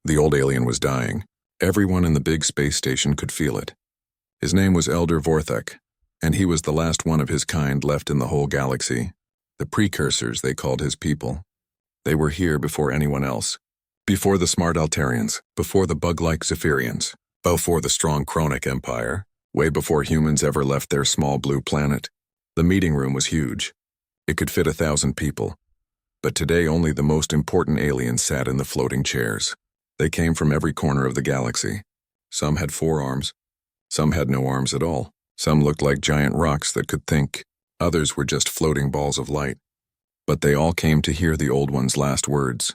The old alien was dying. Everyone in the big space station could feel it. His name was Elder Vorthak, and he was the last one of his kind left in the whole galaxy. The precursors, they called his people. They were here before anyone else. Before the smart Altarians, before the bug-like Zephyrians, before the strong Chronic Empire, way before humans ever left their small blue planet. The meeting room was huge. It could fit 1,000 people. But today only the most important aliens sat in the floating chairs. They came from every corner of the galaxy. Some had 4 arms. Some had no arms at all. Some looked like giant rocks that could think. Others were just floating balls of light. But they all came to hear the Old One's last words.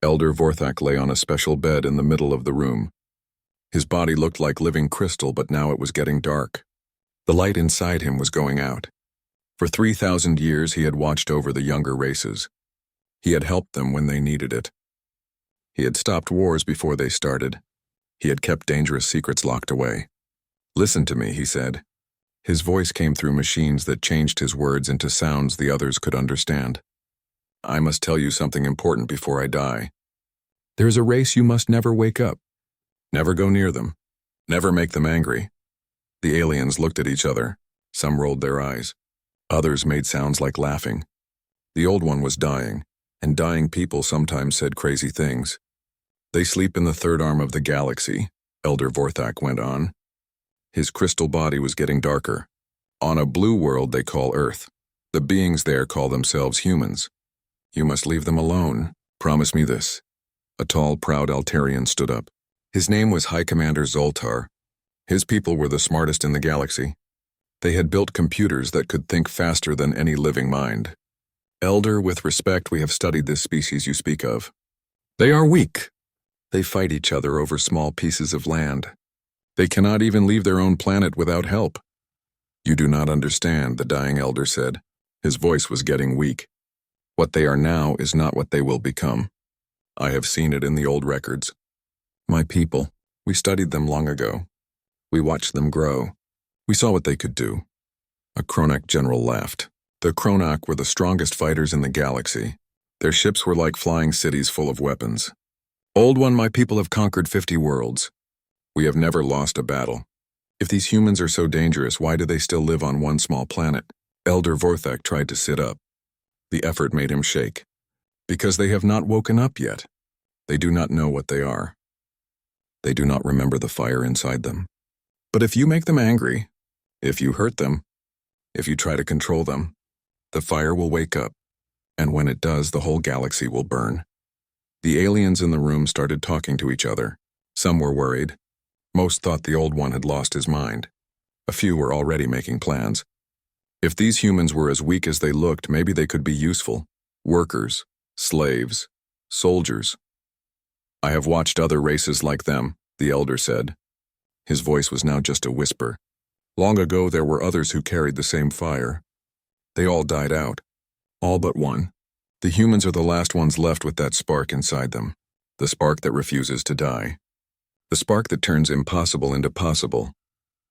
Elder Vorthak lay on a special bed in the middle of the room. His body looked like living crystal, but now it was getting dark. The light inside him was going out. For 3,000 years he had watched over the younger races. He had helped them when they needed it. He had stopped wars before they started. He had kept dangerous secrets locked away. "Listen to me," he said. His voice came through machines that changed his words into sounds the others could understand. "I must tell you something important before I die. There is a race you must never wake up. Never go near them. Never make them angry." The aliens looked at each other. Some rolled their eyes. Others made sounds like laughing. The Old One was dying, and dying people sometimes said crazy things. "They sleep in the third arm of the galaxy," Elder Vorthak went on. His crystal body was getting darker. "On a blue world they call Earth. The beings there call themselves humans. You must leave them alone. Promise me this." A tall, proud Altarian stood up. His name was High Commander Zoltar. His people were the smartest in the galaxy. They had built computers that could think faster than any living mind. "Elder, with respect, we have studied this species you speak of. They are weak. They fight each other over small pieces of land. They cannot even leave their own planet without help." "You do not understand," the dying elder said. His voice was getting weak. "What they are now is not what they will become. I have seen it in the old records. My people, we studied them long ago. We watched them grow. We saw what they could do." A Chronic general laughed. The Chronic were the strongest fighters in the galaxy. Their ships were like flying cities full of weapons. "Old One, my people have conquered 50 worlds. We have never lost a battle. If these humans are so dangerous, why do they still live on one small planet?" Elder Vorthak tried to sit up. The effort made him shake. "Because they have not woken up yet. They do not know what they are. They do not remember the fire inside them. But if you make them angry, if you hurt them, if you try to control them, the fire will wake up, and when it does, the whole galaxy will burn." The aliens in the room started talking to each other. Some were worried. Most thought the Old One had lost his mind. A few were already making plans. If these humans were as weak as they looked, maybe they could be useful. Workers, slaves, soldiers. "I have watched other races like them," the elder said. His voice was now just a whisper. "Long ago there were others who carried the same fire. They all died out. All but one. The humans are the last ones left with that spark inside them. The spark that refuses to die. The spark that turns impossible into possible."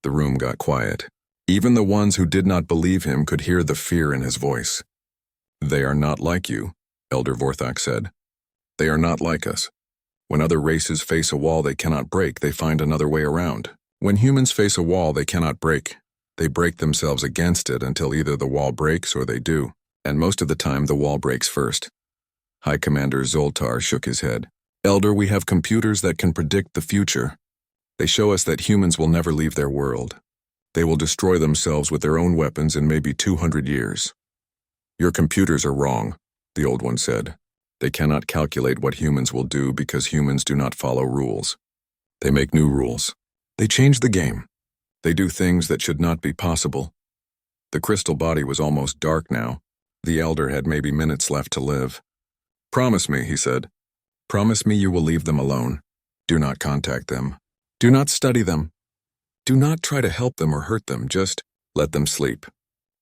The room got quiet. Even the ones who did not believe him could hear the fear in his voice. "They are not like you," Elder Vorthak said. "They are not like us. When other races face a wall they cannot break, they find another way around. When humans face a wall they cannot break, they break themselves against it until either the wall breaks or they do. And most of the time the wall breaks first." High Commander Zoltar shook his head. "Elder, we have computers that can predict the future. They show us that humans will never leave their world. They will destroy themselves with their own weapons in maybe 200 years. "Your computers are wrong," the Old One said. "They cannot calculate what humans will do because humans do not follow rules. They make new rules. They change the game. They do things that should not be possible." The crystal body was almost dark now. The elder had maybe minutes left to live. "Promise me," he said. "Promise me you will leave them alone. Do not contact them. Do not study them. Do not try to help them or hurt them, just let them sleep.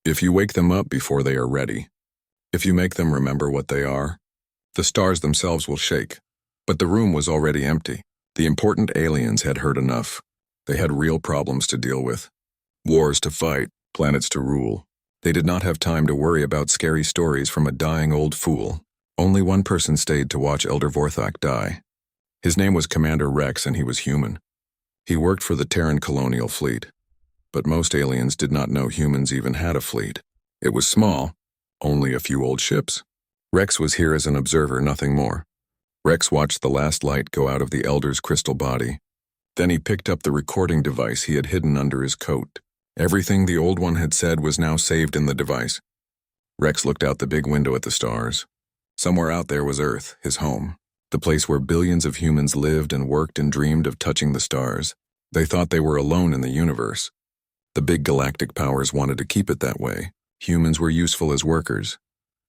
If you wake them up before they are ready, if you make them remember what they are, the stars themselves will shake." But the room was already empty. The important aliens had heard enough. They had real problems to deal with. Wars to fight, planets to rule. They did not have time to worry about scary stories from a dying old fool. Only one person stayed to watch Elder Vorthak die. His name was Commander Rex and he was human. He worked for the Terran colonial fleet. But most aliens did not know humans even had a fleet. It was small, only a few old ships. Rex was here as an observer, nothing more. Rex watched the last light go out of the Elder's crystal body. Then he picked up the recording device he had hidden under his coat. Everything the Old One had said was now saved in the device. Rex looked out the big window at the stars. Somewhere out there was Earth, his home, the place where billions of humans lived and worked and dreamed of touching the stars. They thought they were alone in the universe. The big galactic powers wanted to keep it that way. Humans were useful as workers,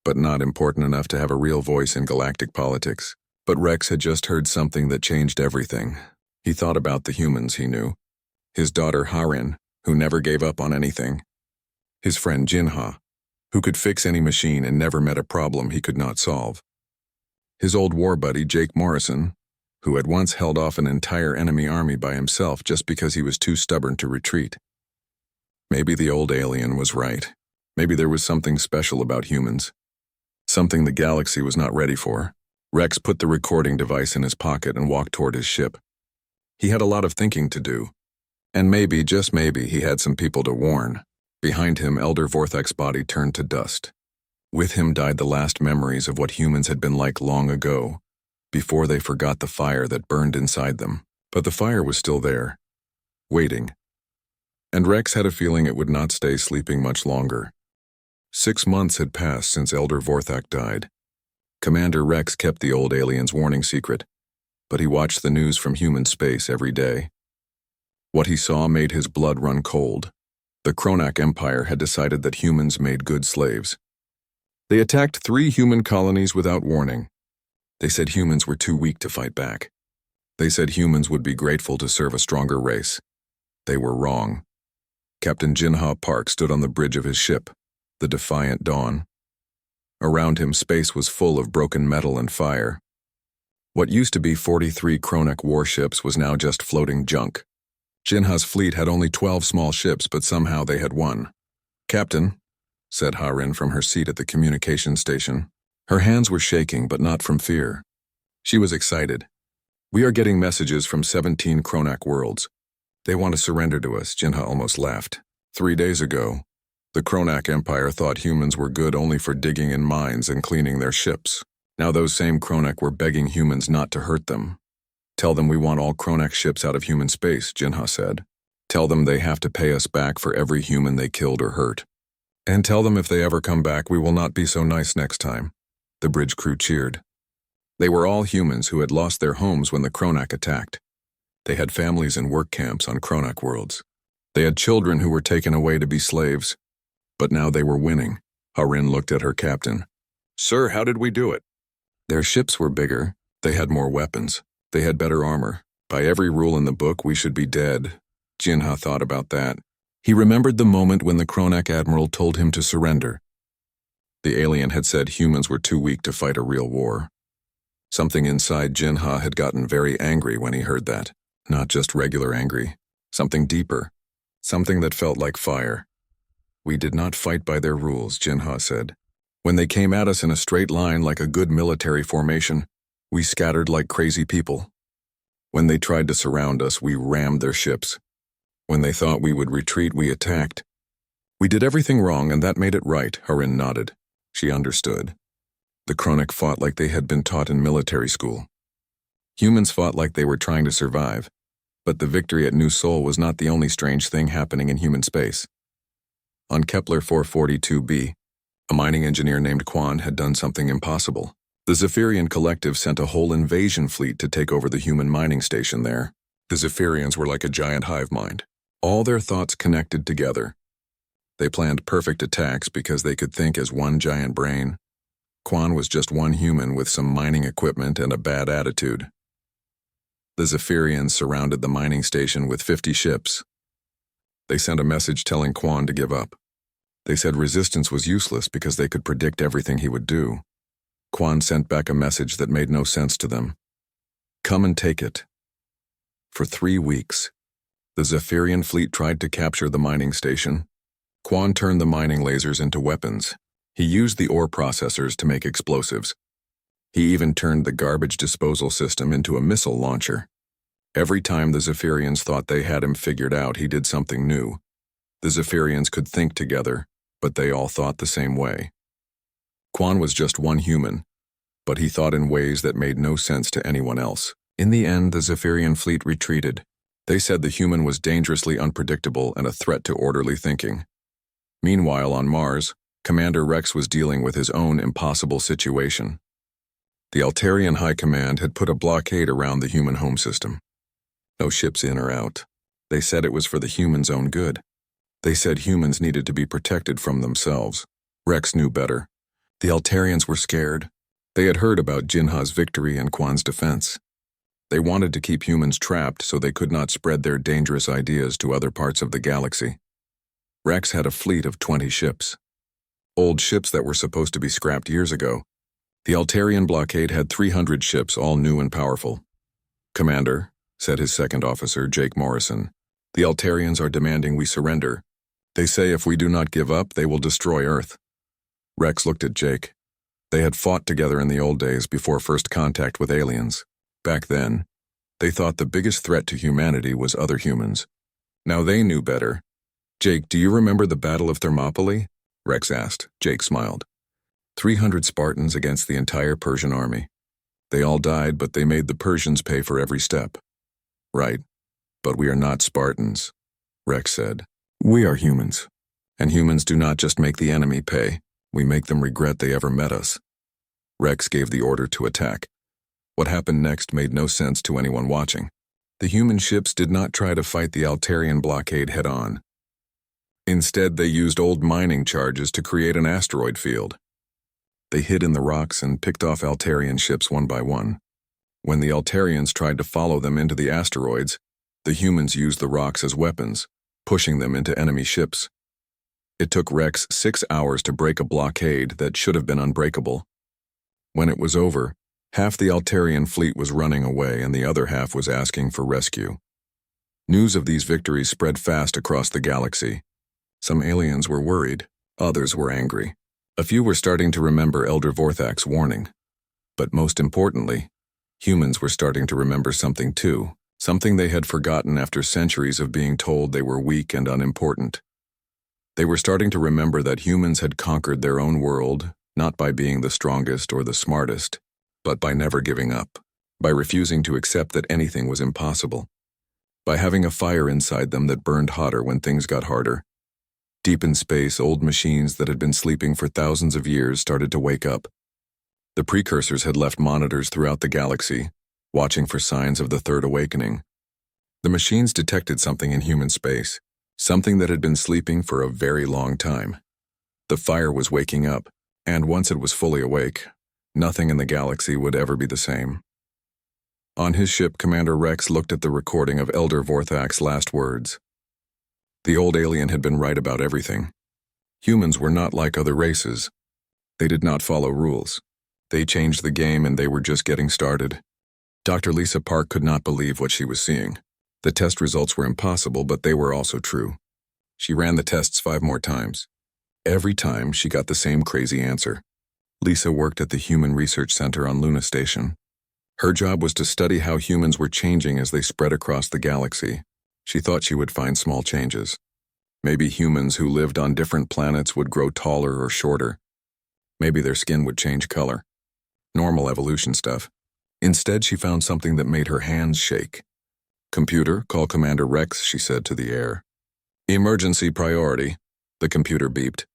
but not important enough to have a real voice in galactic politics. But Rex had just heard something that changed everything. He thought about the humans he knew. His daughter Harin, who never gave up on anything. His friend Jinha, who could fix any machine and never met a problem he could not solve. His old war buddy Jake Morrison, who had once held off an entire enemy army by himself just because he was too stubborn to retreat. Maybe the old alien was right. Maybe there was something special about humans. Something the galaxy was not ready for. Rex put the recording device in his pocket and walked toward his ship. He had a lot of thinking to do. And maybe, just maybe, he had some people to warn. Behind him, Elder Vorthek's body turned to dust. With him died the last memories of what humans had been like long ago, before they forgot the fire that burned inside them. But the fire was still there, waiting. And Rex had a feeling it would not stay sleeping much longer. 6 months had passed since Elder Vorthek died. Commander Rex kept the old alien's warning secret, but he watched the news from human space every day. What he saw made his blood run cold. The Kronak Empire had decided that humans made good slaves. They attacked 3 human colonies without warning. They said humans were too weak to fight back. They said humans would be grateful to serve a stronger race. They were wrong. Captain Jinha Park stood on the bridge of his ship, the Defiant Dawn. Around him, space was full of broken metal and fire. What used to be 43 Kronak warships was now just floating junk. Jinha's fleet had only 12 small ships, but somehow they had won. "Captain," said Harin from her seat at the communication station. Her hands were shaking, but not from fear. She was excited. "We are getting messages from 17 Kronak worlds. They want to surrender to us," Jinha almost laughed. 3 days ago, the Kronak Empire thought humans were good only for digging in mines and cleaning their ships. Now those same Kronak were begging humans not to hurt them. "Tell them we want all Kronak ships out of human space," Jinha said. "Tell them they have to pay us back for every human they killed or hurt. And tell them if they ever come back, we will not be so nice next time." The bridge crew cheered. They were all humans who had lost their homes when the Kronak attacked. They had families in work camps on Kronak worlds. They had children who were taken away to be slaves. But now they were winning. Harin looked at her captain. "Sir, how did we do it?" Their ships were bigger. They had more weapons. They had better armor. By every rule in the book, we should be dead. Jinha thought about that. He remembered the moment when the Kronak admiral told him to surrender. The alien had said humans were too weak to fight a real war. Something inside Jinha had gotten very angry when he heard that. Not just regular angry. Something deeper. Something that felt like fire. "We did not fight by their rules," Jinha said. "When they came at us in a straight line like a good military formation, we scattered like crazy people. When they tried to surround us, we rammed their ships. When they thought we would retreat, we attacked. We did everything wrong, and that made it right," Harin nodded. She understood. The Kronak fought like they had been taught in military school. Humans fought like they were trying to survive. But the victory at New Sol was not the only strange thing happening in human space. On Kepler 442b, a mining engineer named Quan had done something impossible. The Zephyrian Collective sent a whole invasion fleet to take over the human mining station there. The Zephyrians were like a giant hive mind. All their thoughts connected together. They planned perfect attacks because they could think as one giant brain. Quan was just one human with some mining equipment and a bad attitude. The Zephyrians surrounded the mining station with 50 ships. They sent a message telling Quan to give up. They said resistance was useless because they could predict everything he would do. Quan sent back a message that made no sense to them. "Come and take it." For 3 weeks, the Zephyrian fleet tried to capture the mining station. Quan turned the mining lasers into weapons. He used the ore processors to make explosives. He even turned the garbage disposal system into a missile launcher. Every time the Zephyrians thought they had him figured out, he did something new. The Zephyrians could think together, but they all thought the same way. Quan was just one human, but he thought in ways that made no sense to anyone else. In the end, the Zephyrian fleet retreated. They said the human was dangerously unpredictable and a threat to orderly thinking. Meanwhile, on Mars, Commander Rex was dealing with his own impossible situation. The Altarian High Command had put a blockade around the human home system. No ships in or out. They said it was for the humans' own good. They said humans needed to be protected from themselves. Rex knew better. The Altarians were scared. They had heard about Jinha's victory and Quan's defense. They wanted to keep humans trapped so they could not spread their dangerous ideas to other parts of the galaxy. Rex had a fleet of 20 ships. Old ships that were supposed to be scrapped years ago. The Altarian blockade had 300 ships, all new and powerful. "Commander," said his second officer, Jake Morrison, "the Altarians are demanding we surrender. They say if we do not give up, they will destroy Earth." Rex looked at Jake. They had fought together in the old days before first contact with aliens. Back then, they thought the biggest threat to humanity was other humans. Now they knew better. "Jake, do you remember the Battle of Thermopylae?" Rex asked. Jake smiled. 300 Spartans against the entire Persian army. They all died, but they made the Persians pay for every step. "Right, but we are not Spartans," Rex said. "We are humans. And humans do not just make the enemy pay, we make them regret they ever met us." Rex gave the order to attack. What happened next made no sense to anyone watching. The human ships did not try to fight the Altarian blockade head-on. Instead, they used old mining charges to create an asteroid field. They hid in the rocks and picked off Altarian ships one by one. When the Altarians tried to follow them into the asteroids, the humans used the rocks as weapons, pushing them into enemy ships. It took Rex 6 hours to break a blockade that should have been unbreakable. When it was over, half the Altarian fleet was running away and the other half was asking for rescue. News of these victories spread fast across the galaxy. Some aliens were worried, others were angry. A few were starting to remember Elder Vorthak's warning. But most importantly, humans were starting to remember something too, something they had forgotten after centuries of being told they were weak and unimportant. They were starting to remember that humans had conquered their own world, not by being the strongest or the smartest, but by never giving up, by refusing to accept that anything was impossible, by having a fire inside them that burned hotter when things got harder. Deep in space, old machines that had been sleeping for thousands of years started to wake up. The precursors had left monitors throughout the galaxy, watching for signs of the Third Awakening. The machines detected something in human space, something that had been sleeping for a very long time. The fire was waking up, and once it was fully awake, nothing in the galaxy would ever be the same. On his ship, Commander Rex looked at the recording of Elder Vorthak's last words. The old alien had been right about everything. Humans were not like other races. They did not follow rules. They changed the game and they were just getting started. Dr. Lisa Park could not believe what she was seeing. The test results were impossible, but they were also true. She ran the tests 5 more times. Every time, she got the same crazy answer. Lisa worked at the Human Research Center on Luna Station. Her job was to study how humans were changing as they spread across the galaxy. She thought she would find small changes. Maybe humans who lived on different planets would grow taller or shorter. Maybe their skin would change color. Normal evolution stuff. Instead, she found something that made her hands shake. "Computer, call Commander Rex," she said to the air. "Emergency priority," the computer beeped.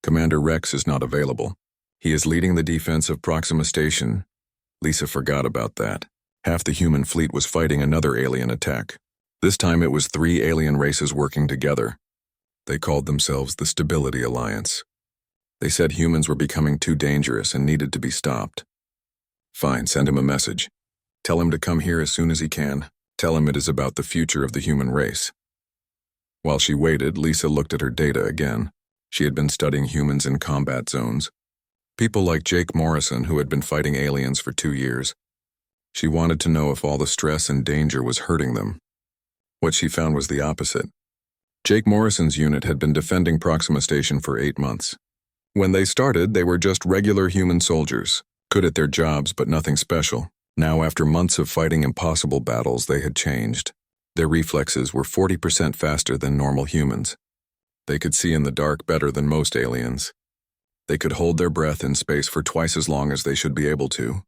"Commander Rex is not available. He is leading the defense of Proxima Station." Lisa forgot about that. Half the human fleet was fighting another alien attack. This time it was 3 alien races working together. They called themselves the Stability Alliance. They said humans were becoming too dangerous and needed to be stopped. "Fine, send him a message. Tell him to come here as soon as he can. Tell him it is about the future of the human race." While she waited, Lisa looked at her data again. She had been studying humans in combat zones. People like Jake Morrison, who had been fighting aliens for 2 years. She wanted to know if all the stress and danger was hurting them. What she found was the opposite. Jake Morrison's unit had been defending Proxima Station for 8 months. When they started, they were just regular human soldiers. Good at their jobs, but nothing special. Now, after months of fighting impossible battles, they had changed. Their reflexes were 40% faster than normal humans. They could see in the dark better than most aliens. They could hold their breath in space for twice as long as they should be able to.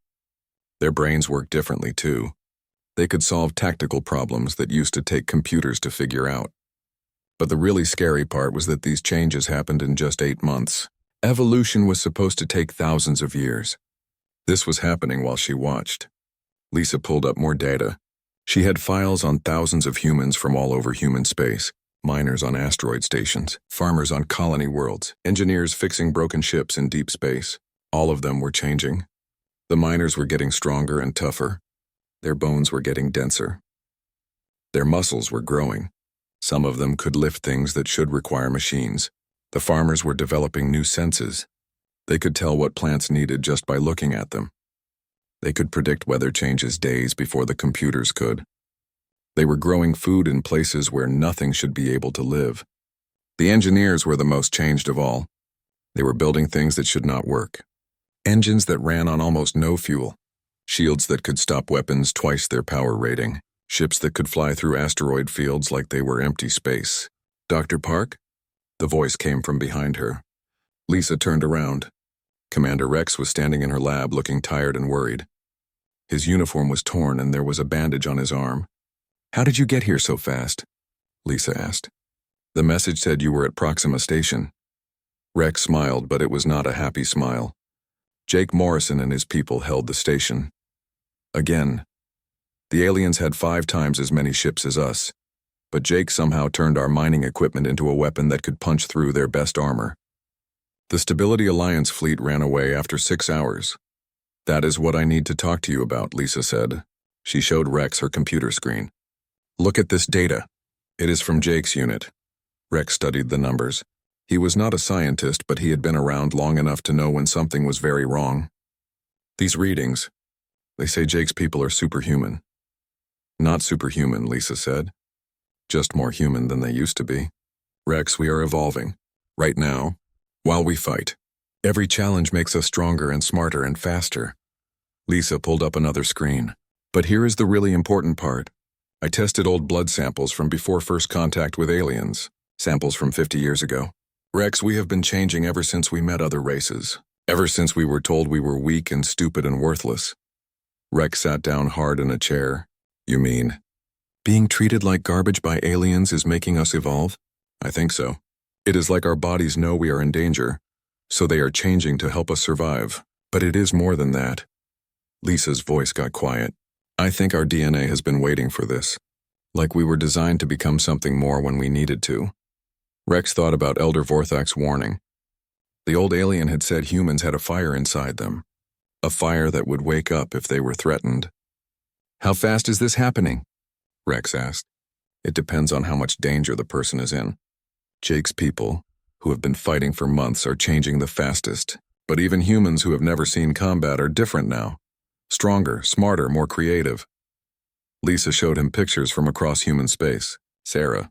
Their brains worked differently, too. They could solve tactical problems that used to take computers to figure out. But the really scary part was that these changes happened in just 8 months. Evolution was supposed to take thousands of years. This was happening while she watched. Lisa pulled up more data. She had files on thousands of humans from all over human space. Miners on asteroid stations, farmers on colony worlds, engineers fixing broken ships in deep space. All of them were changing. The miners were getting stronger and tougher. Their bones were getting denser. Their muscles were growing. Some of them could lift things that should require machines. The farmers were developing new senses. They could tell what plants needed just by looking at them. They could predict weather changes days before the computers could. They were growing food in places where nothing should be able to live. The engineers were the most changed of all. They were building things that should not work. Engines that ran on almost no fuel. Shields that could stop weapons twice their power rating. Ships that could fly through asteroid fields like they were empty space. "Dr. Park?" The voice came from behind her. Lisa turned around. Commander Rex was standing in her lab looking tired and worried. His uniform was torn and there was a bandage on his arm. "How did you get here so fast?" Lisa asked. "The message said you were at Proxima Station." Rex smiled, but it was not a happy smile. Jake Morrison and his people held the station. Again, the aliens had 5 times as many ships as us, but Jake somehow turned our mining equipment into a weapon that could punch through their best armor. The Stability Alliance fleet ran away after 6 hours. "That is what I need to talk to you about," Lisa said. She showed Rex her computer screen. "Look at this data. It is from Jake's unit." Rex studied the numbers. He was not a scientist, but he had been around long enough to know when something was very wrong. "These readings, they say Jake's people are superhuman." "Not superhuman," Lisa said. "Just more human than they used to be. Rex, we are evolving. Right now, while we fight. Every challenge makes us stronger and smarter and faster." Lisa pulled up another screen. "But here is the really important part. I tested old blood samples from before first contact with aliens, samples from 50 years ago. Rex, we have been changing ever since we met other races, ever since we were told we were weak and stupid and worthless." Rex sat down hard in a chair. "You mean, being treated like garbage by aliens is making us evolve?" "I think so. It is like our bodies know we are in danger, so they are changing to help us survive. But it is more than that." Lisa's voice got quiet. "I think our DNA has been waiting for this. Like we were designed to become something more when we needed to." Rex thought about Elder Vorthak's warning. The old alien had said humans had a fire inside them. A fire that would wake up if they were threatened. "How fast is this happening?" Rex asked. "It depends on how much danger the person is in. Jake's people, who have been fighting for months, are changing the fastest. But even humans who have never seen combat are different now. Stronger, smarter, more creative." Lisa showed him pictures from across human space. Sarah,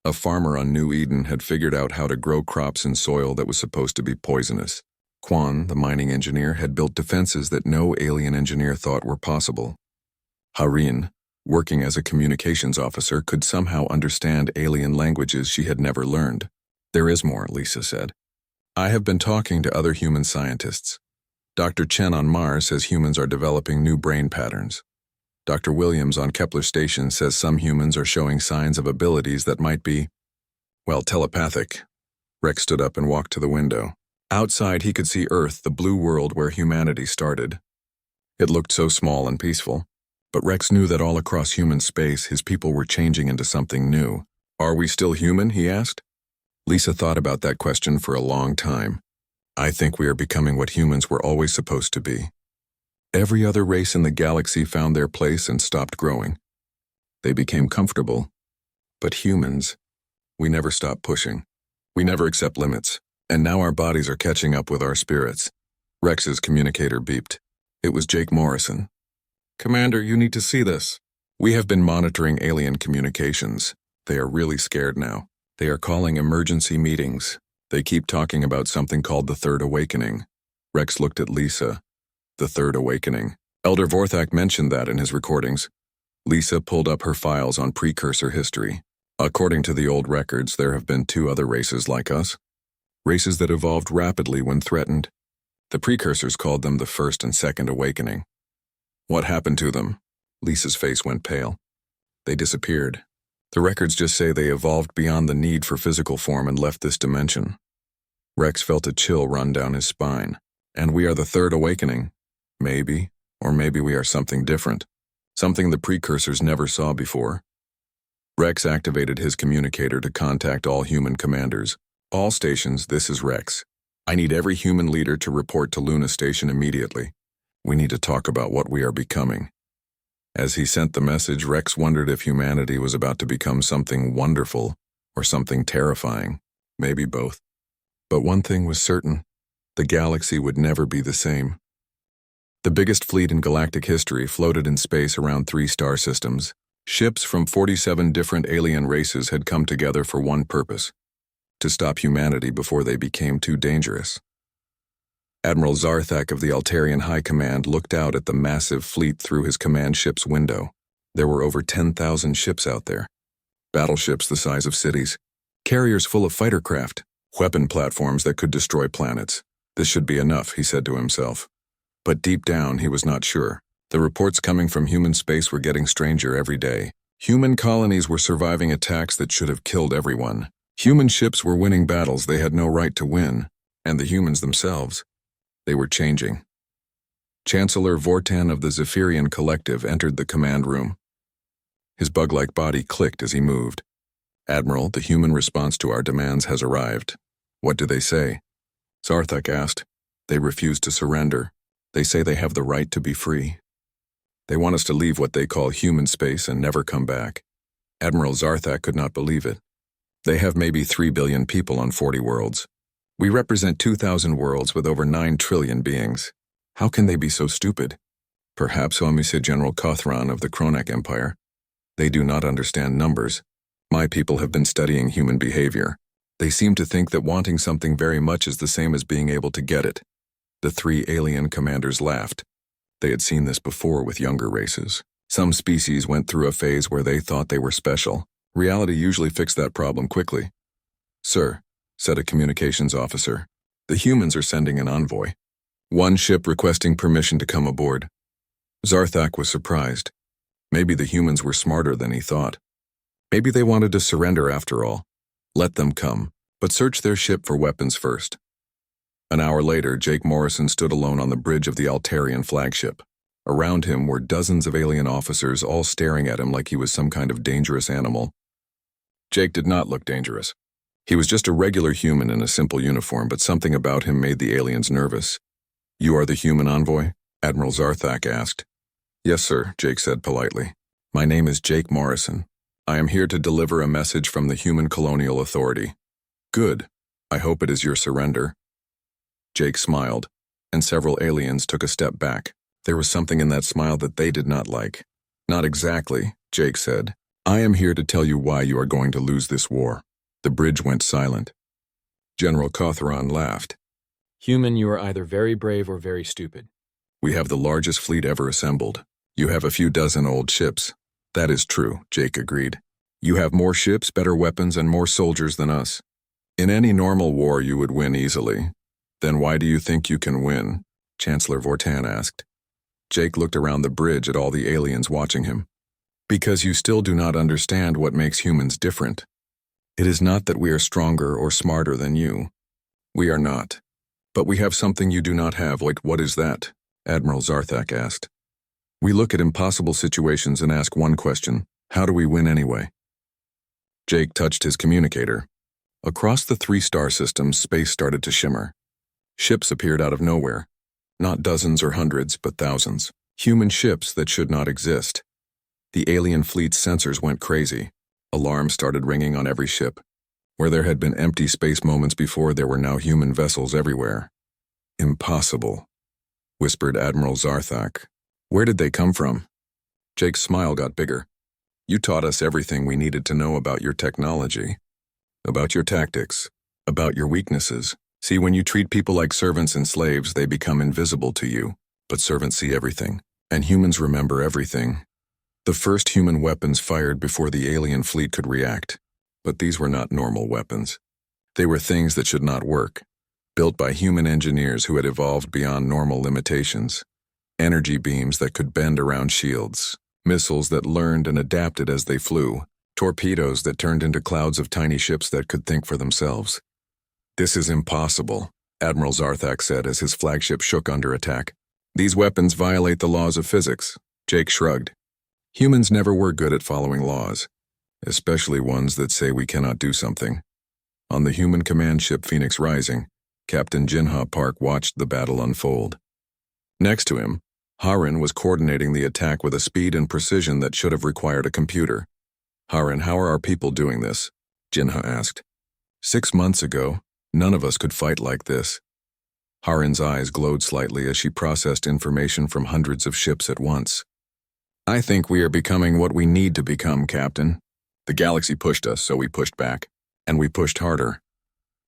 a farmer on New Eden, had figured out how to grow crops in soil that was supposed to be poisonous. Quan, the mining engineer, had built defenses that no alien engineer thought were possible. Harin, working as a communications officer, could somehow understand alien languages she had never learned. "There is more," Lisa said. "I have been talking to other human scientists. Dr. Chen on Mars says humans are developing new brain patterns. Dr. Williams on Kepler Station says some humans are showing signs of abilities that might be, well, telepathic." Rex stood up and walked to the window. Outside, he could see Earth, the blue world where humanity started. It looked so small and peaceful. But Rex knew that all across human space, his people were changing into something new. "Are we still human?" he asked. Lisa thought about that question for a long time. "I think we are becoming what humans were always supposed to be." Every other race in the galaxy found their place and stopped growing. They became comfortable. But humans, we never stop pushing. We never accept limits. And now our bodies are catching up with our spirits. Rex's communicator beeped. It was Jake Morrison. "Commander, you need to see this. We have been monitoring alien communications. They are really scared now. They are calling emergency meetings. They keep talking about something called the Third Awakening." Rex looked at Lisa. the Third Awakening. Elder Vorthak mentioned that in his recordings. Lisa pulled up her files on precursor history. According to the old records, there have been two other races like us. Races that evolved rapidly when threatened. The precursors called them the First and Second Awakening. What happened to them? Lisa's face went pale. They disappeared. The records just say they evolved beyond the need for physical form and left this dimension. Rex felt a chill run down his spine. And we are the Third Awakening. Maybe, or maybe we are something different. Something the precursors never saw before. Rex activated his communicator to contact all human commanders. All stations, this is Rex. I need every human leader to report to Luna Station immediately. We need to talk about what we are becoming. As he sent the message, Rex wondered if humanity was about to become something wonderful or something terrifying, maybe both. But one thing was certain, the galaxy would never be the same. The biggest fleet in galactic history floated in space around 3 star systems. Ships from 47 different alien races had come together for one purpose: to stop humanity before they became too dangerous. Admiral Zarthak of the Altarian High Command looked out at the massive fleet through his command ship's window. There were over 10,000 ships out there. Battleships the size of cities. Carriers full of fighter craft. Weapon platforms that could destroy planets. This should be enough, he said to himself. But deep down, he was not sure. The reports coming from human space were getting stranger every day. Human colonies were surviving attacks that should have killed everyone. Human ships were winning battles they had no right to win. And the humans themselves. They were changing. Chancellor Vortan of the Zephyrian Collective entered the command room. His bug-like body clicked as he moved. Admiral, the human response to our demands has arrived. What do they say? Zarthak asked. They refuse to surrender. They say they have the right to be free. They want us to leave what they call human space and never come back. Admiral Zarthak could not believe it. They have maybe 3 billion people on 40 worlds. We represent 2,000 worlds with over 9 trillion beings. How can they be so stupid? Perhaps Omise General Kothran of the Kronak Empire. They do not understand numbers. My people have been studying human behavior. They seem to think that wanting something very much is the same as being able to get it. The 3 alien commanders laughed. They had seen this before with younger races. Some species went through a phase where they thought they were special. Reality usually fixed that problem quickly. Sir, said a communications officer, the humans are sending an envoy. One ship requesting permission to come aboard. Zarthak was surprised. Maybe the humans were smarter than he thought. Maybe they wanted to surrender after all. Let them come, but search their ship for weapons first. An hour later, Jake Morrison stood alone on the bridge of the Altarian flagship. Around him were dozens of alien officers, all staring at him like he was some kind of dangerous animal. Jake did not look dangerous. He was just a regular human in a simple uniform, but something about him made the aliens nervous. You are the human envoy? Admiral Zarthak asked. Yes, sir, Jake said politely. My name is Jake Morrison. I am here to deliver a message from the Human Colonial Authority. Good. I hope it is your surrender. Jake smiled, and several aliens took a step back. There was something in that smile that they did not like. Not exactly, Jake said. I am here to tell you why you are going to lose this war. The bridge went silent. General Kothran laughed. Human, you are either very brave or very stupid. We have the largest fleet ever assembled. You have a few dozen old ships. That is true, Jake agreed. You have more ships, better weapons, and more soldiers than us. In any normal war you would win easily. Then why do you think you can win? Chancellor Vortan asked. Jake looked around the bridge at all the aliens watching him. Because you still do not understand what makes humans different. It is not that we are stronger or smarter than you. We are not. But we have something you do not have. Wait, what is that? Admiral Zarthak asked. We look at impossible situations and ask one question. How do we win anyway? Jake touched his communicator. Across the 3 star systems, space started to shimmer. Ships appeared out of nowhere. Not dozens or hundreds, but thousands. Human ships that should not exist. The alien fleet's sensors went crazy. Alarms started ringing on every ship. Where there had been empty space moments before, there were now human vessels everywhere. Impossible, whispered Admiral Zarthak. Where did they come from? Jake's smile got bigger. You taught us everything we needed to know about your technology, about your tactics, about your weaknesses. See, when you treat people like servants and slaves, they become invisible to you. but servants see everything, and humans remember everything. The first human weapons fired before the alien fleet could react. But these were not normal weapons. They were things that should not work, built by human engineers who had evolved beyond normal limitations. Energy beams that could bend around shields, missiles that learned and adapted as they flew, torpedoes that turned into clouds of tiny ships that could think for themselves. "This is impossible," Admiral Zarthak said as his flagship shook under attack. "These weapons violate the laws of physics." Jake shrugged. Humans never were good at following laws, especially ones that say we cannot do something. On the human command ship Phoenix Rising, Captain Jinha Park watched the battle unfold. Next to him, Harin was coordinating the attack with a speed and precision that should have required a computer. "Harin, how are our people doing this?" Jinha asked. 6 months ago, none of us could fight like this." Harin's eyes glowed slightly as she processed information from hundreds of ships at once. "I think we are becoming what we need to become, Captain. The galaxy pushed us, so we pushed back. And we pushed harder."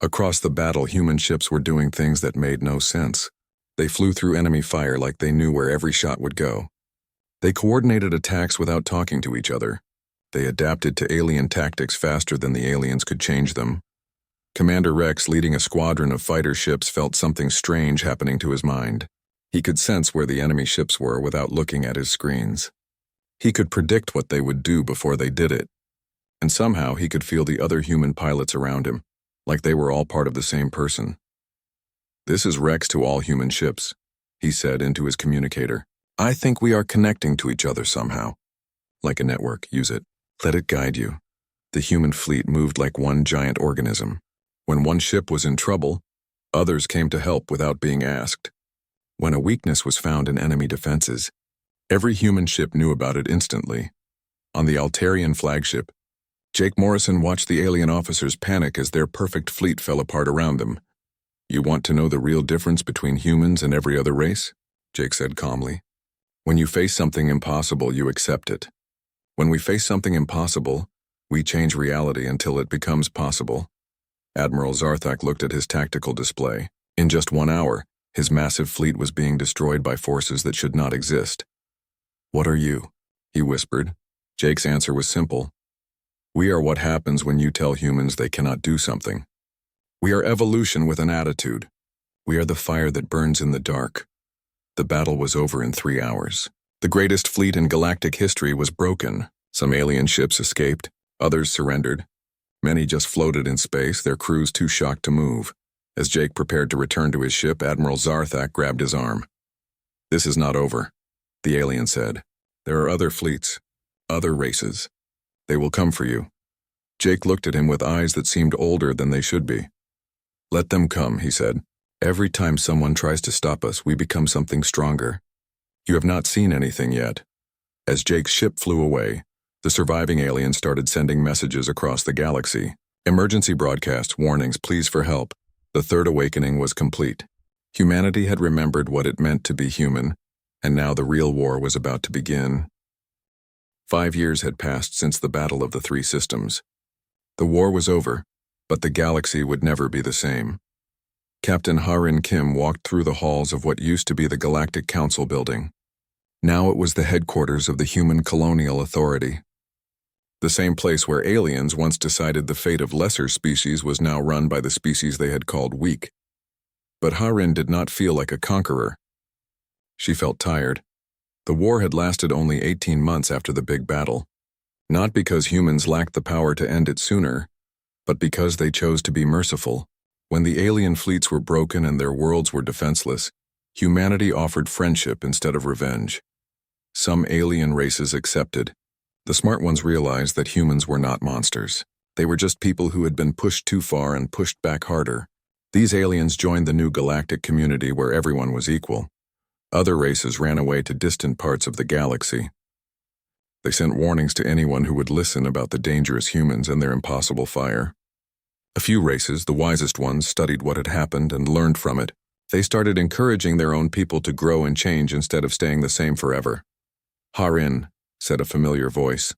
Across the battle, human ships were doing things that made no sense. They flew through enemy fire like they knew where every shot would go. They coordinated attacks without talking to each other. They adapted to alien tactics faster than the aliens could change them. Commander Rex, leading a squadron of fighter ships, felt something strange happening to his mind. He could sense where the enemy ships were without looking at his screens. He could predict what they would do before they did it. And somehow he could feel the other human pilots around him, like they were all part of the same person. "This is Rex to all human ships," he said into his communicator. "I think we are connecting to each other somehow. Like a network, use it. Let it guide you." The human fleet moved like one giant organism. When one ship was in trouble, others came to help without being asked. When a weakness was found in enemy defenses, every human ship knew about it instantly. On the Altarian flagship, Jake Morrison watched the alien officers panic as their perfect fleet fell apart around them. "You want to know the real difference between humans and every other race?" Jake said calmly. "When you face something impossible, you accept it. When we face something impossible, we change reality until it becomes possible." Admiral Zarthak looked at his tactical display. In just 1 hour, his massive fleet was being destroyed by forces that should not exist. "What are you?" he whispered. Jake's answer was simple. "We are what happens when you tell humans they cannot do something. We are evolution with an attitude. We are the fire that burns in the dark." The battle was over in 3 hours. The greatest fleet in galactic history was broken. Some alien ships escaped, others surrendered. Many just floated in space, their crews too shocked to move. As Jake prepared to return to his ship, Admiral Zarthak grabbed his arm. "This is not over," the alien said. "There are other fleets, other races. They will come for you." Jake looked at him with eyes that seemed older than they should be. "Let them come," he said. "Every time someone tries to stop us, we become something stronger. You have not seen anything yet." As Jake's ship flew away, the surviving aliens started sending messages across the galaxy. Emergency broadcasts, warnings, pleas for help. The third awakening was complete. Humanity had remembered what it meant to be human, and now the real war was about to begin. 5 years had passed since the Battle of the Three Systems. The war was over, but the galaxy would never be the same. Captain Harin Kim walked through the halls of what used to be the Galactic Council building. Now it was the headquarters of the Human Colonial Authority. The same place where aliens once decided the fate of lesser species was now run by the species they had called weak. But Harin did not feel like a conqueror. She felt tired. The war had lasted only 18 months after the big battle. Not because humans lacked the power to end it sooner, but because they chose to be merciful. When the alien fleets were broken and their worlds were defenseless, humanity offered friendship instead of revenge. Some alien races accepted. The smart ones realized that humans were not monsters. They were just people who had been pushed too far and pushed back harder. These aliens joined the new galactic community where everyone was equal. Other races ran away to distant parts of the galaxy. They sent warnings to anyone who would listen about the dangerous humans and their impossible fire. A few races, the wisest ones, studied what had happened and learned from it. They started encouraging their own people to grow and change instead of staying the same forever. "Harin," said a familiar voice.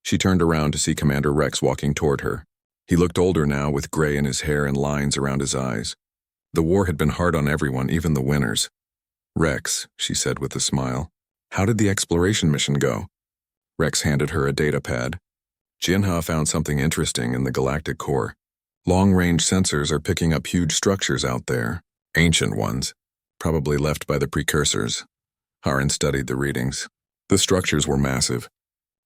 She turned around to see Commander Rex walking toward her. He looked older now, with gray in his hair and lines around his eyes. The war had been hard on everyone, even the winners. Rex, she said with a smile. How did the exploration mission go? Rex handed her a data pad. Jinha found something interesting in the galactic core. Long-range sensors are picking up huge structures out there. Ancient ones, probably left by the precursors. Haran studied the readings. The structures were massive.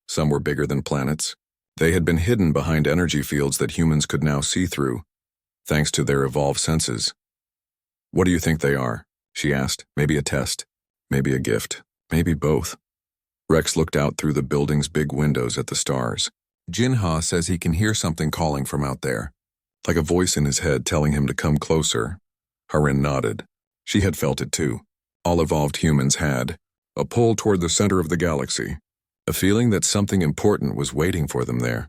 Some were bigger than planets. They had been hidden behind energy fields that humans could now see through, thanks to their evolved senses. What do you think they are? She asked. Maybe a test. Maybe a gift. Maybe both. Rex looked out through the building's big windows at the stars. Jinha says he can hear something calling from out there, like a voice in his head telling him to come closer. Haran nodded. She had felt it too. All evolved humans had. A pull toward the center of the galaxy. A feeling that something important was waiting for them there.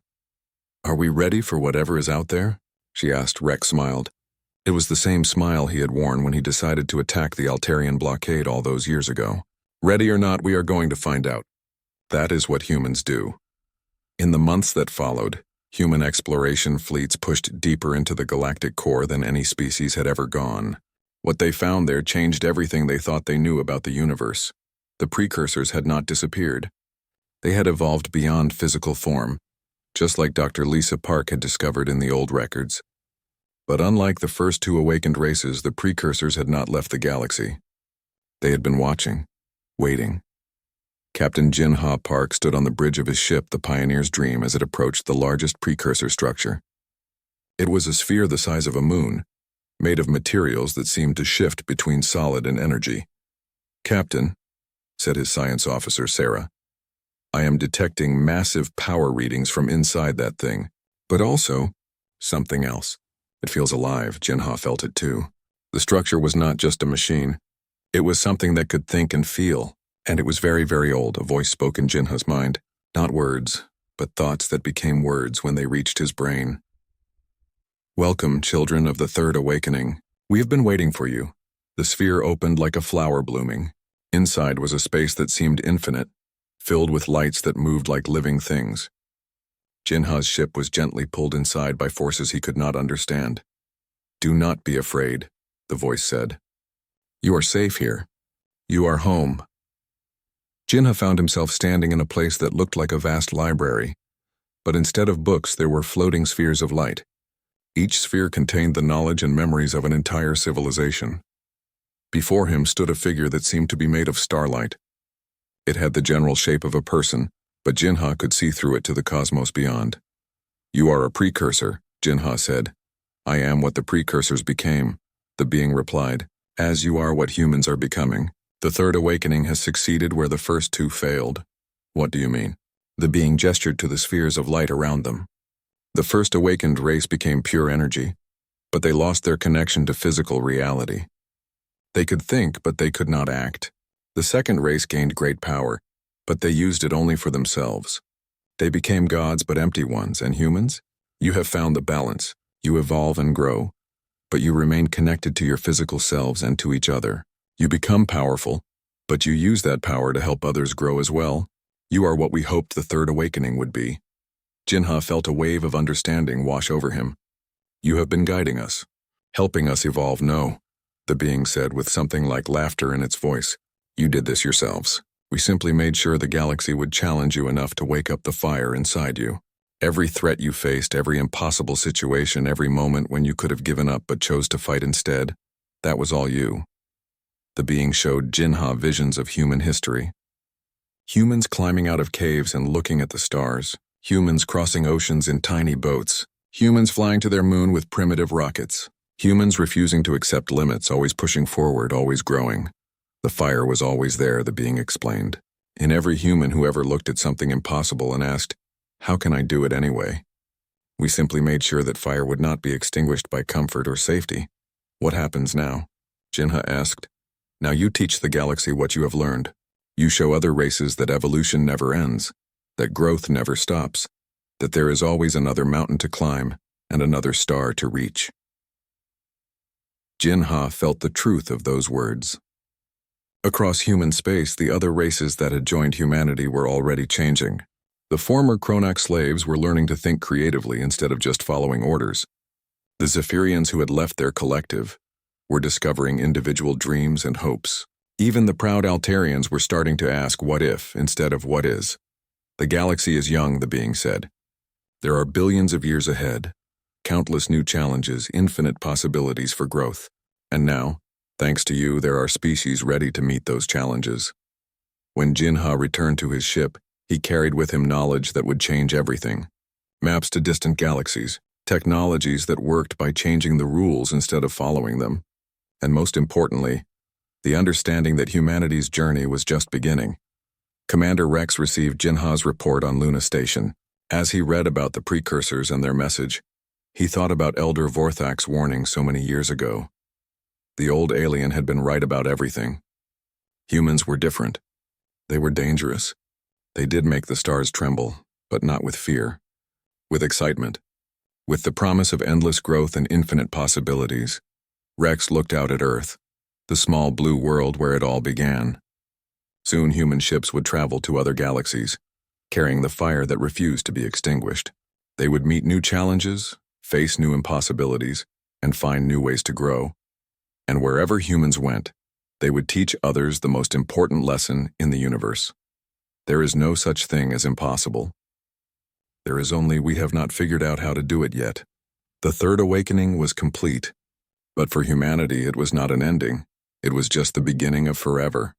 Are we ready for whatever is out there? She asked. Rex smiled. It was the same smile he had worn when he decided to attack the Altarian blockade all those years ago. Ready or not, we are going to find out. That is what humans do. In the months that followed, human exploration fleets pushed deeper into the galactic core than any species had ever gone. What they found there changed everything they thought they knew about the universe. The precursors had not disappeared. They had evolved beyond physical form, just like Dr. Lisa Park had discovered in the old records. But unlike the first two awakened races, the precursors had not left the galaxy. They had been watching, waiting. Captain Jinha Park stood on the bridge of his ship, the Pioneer's Dream, as it approached the largest precursor structure. It was a sphere the size of a moon, made of materials that seemed to shift between solid and energy. Captain, said his science officer, Sarah, I am detecting massive power readings from inside that thing, but also something else. It feels alive. Jinha felt it too. The structure was not just a machine. It was something that could think and feel, and it was very, very old. A voice spoke in Jinha's mind. Not words, but thoughts that became words when they reached his brain. Welcome, children of the Third Awakening. We have been waiting for you. The sphere opened like a flower blooming. Inside was a space that seemed infinite, filled with lights that moved like living things. Jinha's ship was gently pulled inside by forces he could not understand. Do not be afraid, the voice said. You are safe here. You are home. Jinha found himself standing in a place that looked like a vast library, but instead of books there were floating spheres of light. Each sphere contained the knowledge and memories of an entire civilization. Before him stood a figure that seemed to be made of starlight. It had the general shape of a person, but Jinha could see through it to the cosmos beyond. You are a precursor, Jinha said. I am what the precursors became, the being replied, as you are what humans are becoming. The Third Awakening has succeeded where the first two failed. What do you mean? The being gestured to the spheres of light around them. The first awakened race became pure energy, but they lost their connection to physical reality. They could think, but they could not act. The second race gained great power, but they used it only for themselves. They became gods but empty ones, and humans? You have found the balance. You evolve and grow, but you remain connected to your physical selves and to each other. You become powerful, but you use that power to help others grow as well. You are what we hoped the Third Awakening would be. Jinha felt a wave of understanding wash over him. You have been guiding us, helping us evolve. No, the being said with something like laughter in its voice. You did this yourselves. We simply made sure the galaxy would challenge you enough to wake up the fire inside you. Every threat you faced, every impossible situation, every moment when you could have given up but chose to fight instead, that was all you. The being showed Jinha visions of human history. Humans climbing out of caves and looking at the stars. Humans crossing oceans in tiny boats. Humans flying to their moon with primitive rockets. Humans refusing to accept limits, always pushing forward, always growing. The fire was always there, the being explained. In every human who ever looked at something impossible and asked, how can I do it anyway? We simply made sure that fire would not be extinguished by comfort or safety. What happens now? Jinha asked. Now you teach the galaxy what you have learned. You show other races that evolution never ends, that growth never stops, that there is always another mountain to climb and another star to reach. Jinha felt the truth of those words. Across human space, the other races that had joined humanity were already changing. The former Kronak slaves were learning to think creatively instead of just following orders. The Zephyrians who had left their collective were discovering individual dreams and hopes. Even the proud Altarians were starting to ask what if instead of what is. The galaxy is young, the being said. There are billions of years ahead, countless new challenges, infinite possibilities for growth. And now, thanks to you, there are species ready to meet those challenges. When Jinha returned to his ship, he carried with him knowledge that would change everything. Maps to distant galaxies, technologies that worked by changing the rules instead of following them. And most importantly, the understanding that humanity's journey was just beginning. Commander Rex received Jinha's report on Luna Station. As he read about the precursors and their message, he thought about Elder Vorthak's warning so many years ago. The old alien had been right about everything. Humans were different. They were dangerous. They did make the stars tremble, but not with fear. With excitement. With the promise of endless growth and infinite possibilities, Rex looked out at Earth, the small blue world where it all began. Soon human ships would travel to other galaxies, carrying the fire that refused to be extinguished. They would meet new challenges, face new impossibilities, and find new ways to grow. And wherever humans went, they would teach others the most important lesson in the universe. There is no such thing as impossible. There is only we have not figured out how to do it yet. The third awakening was complete, but for humanity it was not an ending. It was just the beginning of forever.